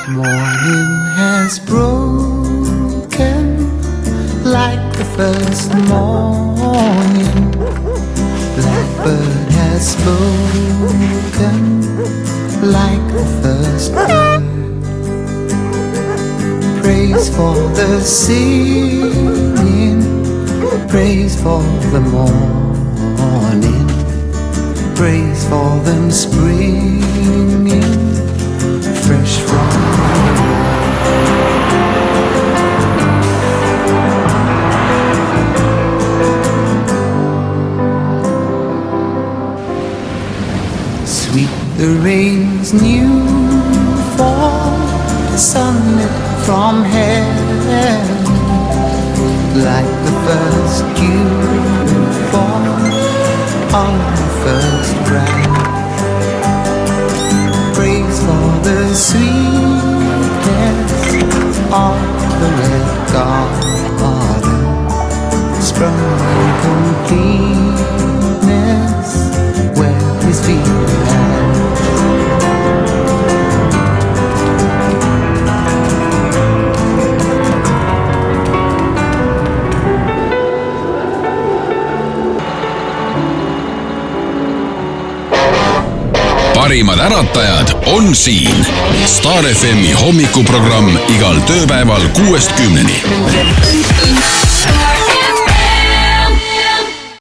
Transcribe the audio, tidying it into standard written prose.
Morning has broken like the first morning. Blackbird has spoken like the first bird. Praise for the singing, praise for the morning, praise for them springing fresh from sweet the rain's new fall, sunlit from heaven, like the first dew fall on the first rain. Praise for the sweetness of the red garden, sprung in completeness where his feet had. parimad äratajad on siin. Star FM'i hommikuprogramm igal tööpäeval 6-10.